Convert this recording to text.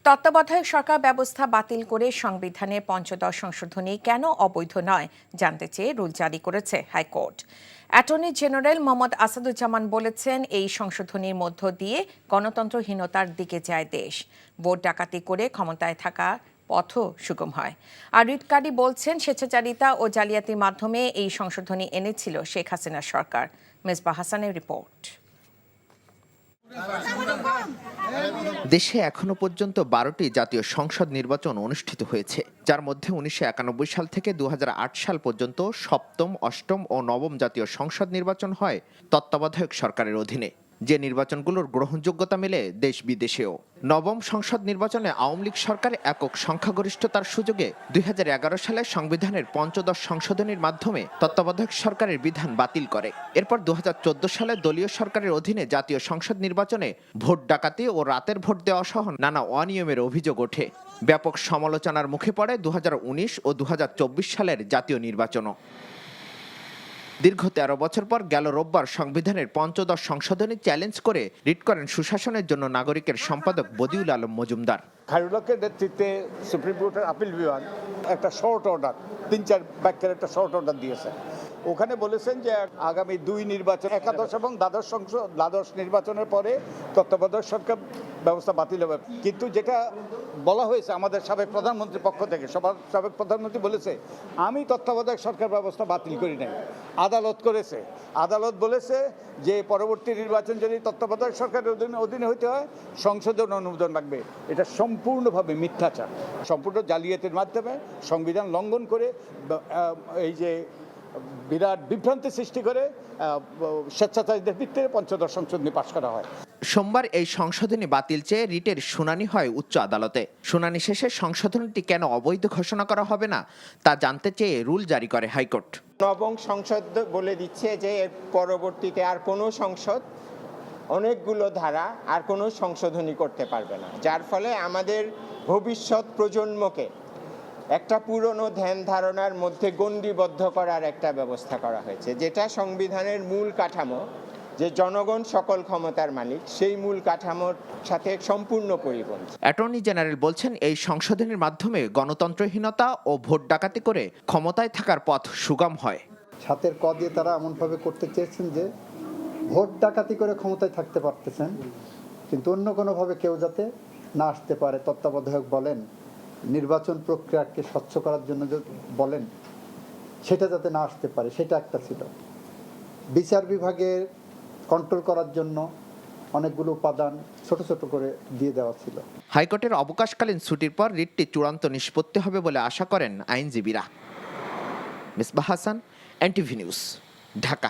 তত্ত্বাবধায়ক সরকার ব্যবস্থা বাতিল করে সংবিধানের পঞ্চদশ সংশোধনী কেন অবৈধ নয় জানতে চেয়ে রুল জারি করেছে high court. Attorney general Mohammad Asaduzzaman বলেছেন, এই সংশোধনীর মধ্য দিয়ে গণতন্ত্রহীনতার দিকে যায় দেশ। ভোট ডাকাতি করে ক্ষমতায় থাকা পথও সুগম হয়। আর রিটকারী বলছেন, স্বেচ্ছাচারিতা ও জালিয়াতির মাধ্যমে এই সংশোধনী এনেছিল শেখ হাসিনার সরকার। মেজবাহ হাসানের রিপোর্ট। দেশে এখনো পর্যন্ত 12টি জাতীয় সংসদ নির্বাচন অনুষ্ঠিত হয়েছে, যার মধ্যে 1991 সাল থেকে 2008 সাল পর্যন্ত সপ্তম, অষ্টম ও নবম জাতীয় সংসদ নির্বাচন হয় তত্ত্বাবধায়ক সরকারের অধীনে, যে নির্বাচনগুলোর গ্রহণযোগ্যতা মেলে দেশ বিদেশেও। নবম সংসদ নির্বাচনে আওয়ামী লীগ সরকার একক সংখ্যাগরিষ্ঠতার সুযোগে 2011 সালে সংবিধানের পঞ্চদশ সংশোধনীর মাধ্যমে তত্ত্বাবধায়ক সরকারের বিধান বাতিল করে। এরপর 2014 সালে দলীয় সরকারের অধীনে জাতীয় সংসদ নির্বাচনে ভোট ডাকাতি ও রাতের ভোট দেওয়া সহ নানা অনিয়মের অভিযোগ ওঠে। ব্যাপক সমালোচনার মুখে পড়ে 2019 ও 2024 সালের জাতীয় নির্বাচনও। দীর্ঘ 13 বছর পর গেল রোববার সংবিধানের পঞ্চদশ সংশোধনী চ্যালেঞ্জ করে রিট করেন সুশাসনের জন্য নাগরিকের সম্পাদক বদিউল আলম মজুমদার। খায়রুল্লাহর নেতৃত্বে সুপ্রিম কোর্টের আপিল বিভাগ একটা শর্ট অর্ডার, 3-4 বাক্যের একটা শর্ট অর্ডার দিয়েছে। ওখানে বলেছেন যে আগামী 2 নির্বাচন, একাদশ এবং দ্বাদশ নির্বাচনের পরে তত্ত্বাবধায়ক সরকার ব্যবস্থা বাতিল হবে। কিন্তু যেটা বলা হয়েছে আমাদের সাবেক প্রধানমন্ত্রীর পক্ষ থেকে, সাবেক প্রধানমন্ত্রী বলেছে, আমি তত্ত্বাবধায়ক সরকার ব্যবস্থা বাতিল করি নাই, আদালত করেছে। আদালত বলেছে যে পরবর্তী নির্বাচন যদি তত্ত্বাবধায়ক সরকারের অধীনে হইতে হয় সংসদের অনুমোদন লাগবে। এটা সম্পূর্ণভাবে মিথ্যাচার, সম্পূর্ণ জালিয়াতির মাধ্যমে সংবিধান লঙ্ঘন করে এই যে বিরাট বিভ্রান্তি সৃষ্টি করে স্বেচ্ছাচারীদের ভিত্তিতে পঞ্চদশ সংশোধনী পাশ করা হয়। সোমবার এই সংশোধনী বাতিল চেয়ে রিটের শুনানি হয় উচ্চ আদালতে। শুনানি শেষে সংশোধনীটি কেন অবৈধ ঘোষণা করা হবে না তা জানতে চেয়ে রুল জারি করে হাইকোর্ট। নবম সংসদ বলে দিচ্ছে যে এর পরবর্তীতে আর কোনো সংসদ অনেকগুলো ধারা আর কোনো সংশোধনী করতে পারবে না, যার ফলে আমাদের ভবিষ্যৎ প্রজন্মকে একটা পুরনো ধ্যান ধারণার মধ্যে গণ্ডিবদ্ধ করার একটা ব্যবস্থা করা হয়েছে, যেটা সংবিধানের মূল কাঠামো, যে জনগণ সকল ক্ষমতার মালিক, সেই মূল কাঠামোর সাথে সম্পূর্ণ পরিপন্থী। অ্যাটর্নি জেনারেল বলছেন, এই সংশোধনীর মাধ্যমে গণতন্ত্রহীনতা ও ভোট ডাকাতি করে ক্ষমতায় থাকার পথ সুগম হয়। সাতের ক দিয়ে তারা এমনভাবে করতে চেয়েছেন যে ভোট ডাকাতি করে ক্ষমতায় থাকতে পারতেছেন, কিন্তু অন্য কোনোভাবে কেউ যাতে না আসতে পারে। তত্ত্বাবধায়ক বলেন, নির্বাচন প্রক্রিয়াকে স্বচ্ছ করার জন্য বলেন, সেটা যাতে না আসতে পারে, সেটা একটা ছিল। বিচার বিভাগের কন্ট্রোল করার জন্য অনেকগুলো উপাদান ছোট ছোট করে দিয়ে দেওয়া ছিল। হাইকোর্টের অবকাশকালীন ছুটির পর রিটটি চূড়ান্ত নিষ্পত্তি হবে বলে আশা করেন আইনজীবীরা। Mezbah Hasan, NTV news, Dhaka.